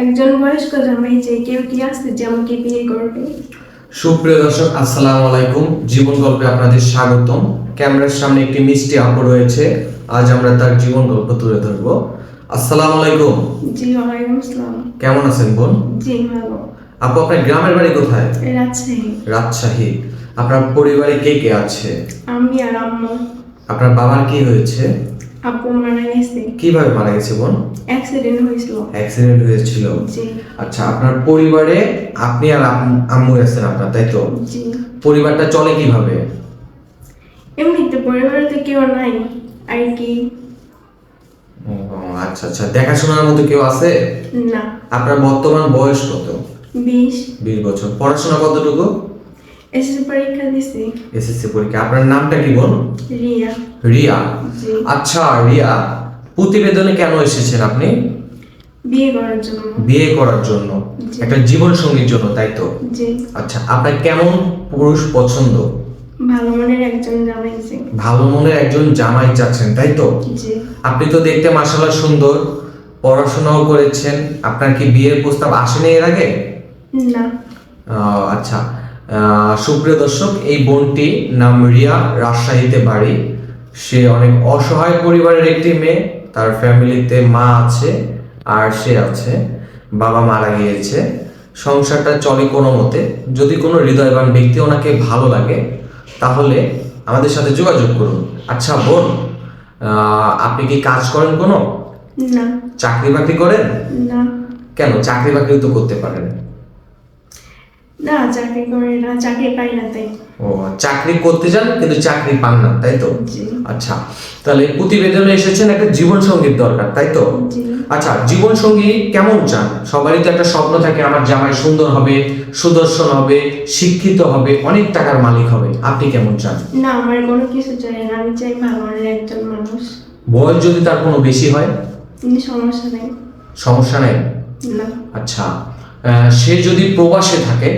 একজন বয়স্ক জামাই যে কেউ কি আছে যে আমাকে বিয়ে করবে? সুপ্রিয় দর্শক, আসসালামু আলাইকুম। জীবন গল্পে আপনাদের স্বাগতম। ক্যামেরার সামনে একটি মিষ্টি আপু রয়েছে। আজ আমরা তার জীবন গল্প তুলে ধরবো। আসসালামু আলাইকুম। জি, ওয়ালাইকুম আসসালাম। কেমন আছেন বোন? জি, ভালো। আপু, আপনার গ্রামের বাড়ি কোথায়? রাজশাহী। রাজশাহী। আপনার পরিবারে কে কে আছে? আমি আর আম্মু। আপনার বাবার কি হয়েছে? আপু মারা গেছে। কিভাবে মারা গেছে বোন? অ্যাক্সিডেন্ট হয়েছিল। অ্যাক্সিডেন্ট হয়েছিল। জি। আচ্ছা, আপনার পরিবারে আপনি আর আম্মু আছেন আপনার, তাই তো? জি। পরিবারটা চলে কিভাবে? এমনিতে পরিবারে তো কেউ নাই আর কি। ও, আচ্ছা আচ্ছা। দেখাশোনার মতো কেউ আছে? না। আপনার বর্তমান বয়স কত? 20। 20 বছর। পড়াশোনা কতটুকু? এসএসসি পরীক্ষা দিছি। এসএসসি পরীক্ষা। আপনার নামটা কি বোন? রিয়া। রিয়া। জি। আচ্ছা রিয়া, প্রতিবেদনে কেন এসেছেন আপনি? বিয়ে করার জন্য। বিয়ে করার জন্য, জি। একটা জীবন সঙ্গীর জন্য, তাই তো? জি। আচ্ছা, আপনার কেমন পুরুষ পছন্দ? ভালো মনের একজন জামাই যে। ভালো মনের একজন জামাই চাচ্ছেন, তাই তো? জি। আপনি তো দেখতে মাশাআল্লাহ সুন্দর, পড়াশোনাও করেছেন। আপনার কি বিয়ের প্রস্তাব আসেনি এর আগে? না। আচ্ছা। সুপ্রিয় দর্শক, এই বোনটি নাম রিয়া, রাজশাহীতে বাড়ি। সে অনেক অসহায় পরিবারের একটি মেয়ে। তার ফ্যামিলিতে মা আছে আর সে আছে। বাবা মারা গিয়েছে। সংসারটা চলে কোনো মতে। যদি কোনো হৃদয়বান ব্যক্তি ওনাকে ভালো লাগে তাহলে আমাদের সাথে যোগাযোগ করুন। আচ্ছা বোন, আপনি কি কাজ করেন কোনো? না। চাকরি বাকরি করেন? না। কেন? চাকরি বাকরি তো করতে পারেন। না, চাকরি করে না, চাকরি পাই না তাই। ও, চাকরি করতে যান কিন্তু চাকরি পান না, তাই তো? জি। আচ্ছা, তাহলে প্রতিবেদনে এসেছেন একটা জীবন সঙ্গীর দরকার, তাই তো? জি। আচ্ছা, জীবন সঙ্গী কেমন চান? সবারই তো একটা স্বপ্ন থাকে, আমার জামাই সুন্দর হবে, সুদর্শন হবে, শিক্ষিত হবে, অনেক টাকার মালিক হবে। আপনি কেমন চান? না, আমার কোনো কিছু চাই না, আমি চাই ভালো মনের একজন মানুষ। বয়স যদি তার কোনো বেশি হয়? কিন্তু সমস্যা নেই। সমস্যা নেই। না। আচ্ছা, সে যদি প্রবাসে থাকে?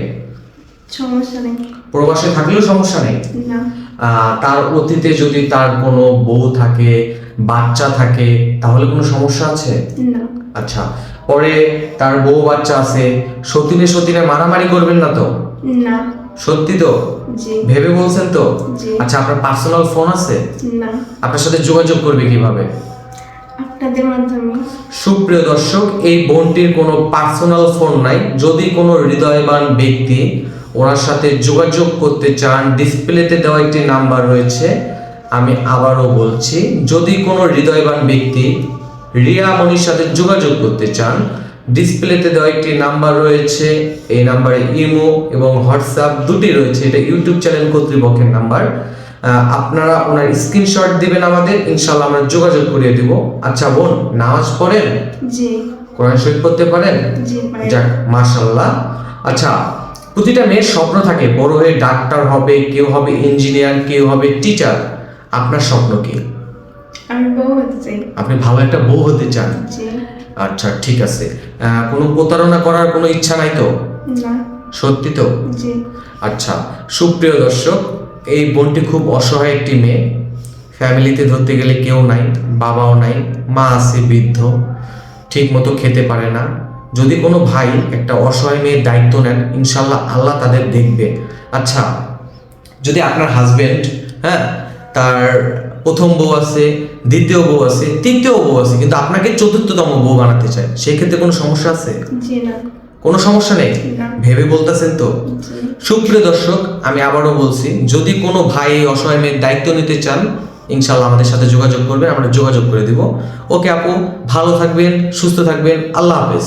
সমস্যা নেই। প্রবাসে থাকলেও সমস্যা নেই। না। তার অতীতে যদি তার কোনো বউ থাকে, বাচ্চা থাকে, তাহলে কোনো সমস্যা আছে? না। আচ্ছা, পরে তার বউ বাচ্চা আছে, সতীনে সতীনে মারামারি করবেন না তো? না। সত্যি তো? জি। ভেবে বলছেন তো? জি। আচ্ছা, আপনার পার্সোনাল ফোন আছে? না। আপনার সাথে যোগাযোগ করবে কিভাবে? আপনাদের মাধ্যমে। সুপ্রিয় দর্শক, এই বোনটির কোনো পার্সোনাল ফোন নাই। যদি কোনো হৃদয়বান ব্যক্তি ওনার সাথে যোগাযোগ করতে চান, ডিসপ্লেতে দেওয়া একটি নাম্বার রয়েছে। আমি আবারও বলছি, যদি কোনো হৃদয়বান ব্যক্তি রিয়া মনির সাথে যোগাযোগ করতে চান, ডিসপ্লেতে দেওয়া একটি নাম্বার রয়েছে। এই নাম্বারে ইমো এবং হোয়াটসঅ্যাপ দুটি রয়েছে। এটা ইউটিউব চ্যানেল কর্তৃপক্ষের নাম্বার। আপনারা ওনার স্ক্রিনশট দিবেন আমাদের, ইনশাআল্লাহ আমরা যোগাযোগ করিয়ে দিব। আচ্ছা বোন, নামাজ পড়েন? জি। কোরআন শরীফ পড়তে পারেন? জি, পারি। যাক, মাশাআল্লাহ। আচ্ছা, প্রতিটা মেয়ের স্বপ্ন থাকে বড় হয়ে ডাক্তার হবে, কেউ হবে ইঞ্জিনিয়ার, কেউ হবে টিচার। আপনার স্বপ্ন কি? আমি বউ হতে চাই। আপনি ভালো একটা বউ হতে চান? জি। আচ্ছা, ঠিক আছে। কোনো প্রতারণা করার কোনো ইচ্ছা নাই তো? না। সত্যি তো? জি। আচ্ছা, সুপ্রিয় দর্শক, এই বোনটি খুব অসহায় একটি মেয়ে। ফ্যামিলিতে ধরতে গেলে কেউ নাই, বাবাও নাই, মা আছে বৃদ্ধ, ঠিক মতো খেতে পারে না। যদি কোনো ভাই একটা অসহায় মেয়ের দায়িত্ব নেন, ইনশাল্লাহ আল্লাহ তাদের দেখবে। আচ্ছা, যদি আপনার হাজবেন্ড, হ্যাঁ, তার প্রথম বউ আছে, দ্বিতীয় বউ আছে, তৃতীয় বউ আছে, কিন্তু আপনাকে চতুর্থতম বউ বানাতে চায়, সেই ক্ষেত্রে কোনো সমস্যা আছে? জি। না। কোনো সমস্যা নেই? না। ভেবে বলতেছেন তো? জি। সুপ্রিয় দর্শক, আমি আবারও বলছি, যদি কোনো ভাই এই অসহায় মেয়ের দায়িত্ব নিতে চান, ইনশাআল্লাহ আমাদের সাথে যোগাযোগ করবেন, আমরা যোগাযোগ করে দিব। ওকে আপু, ভালো থাকবেন, সুস্থ থাকবেন, আল্লাহ হাফেজ।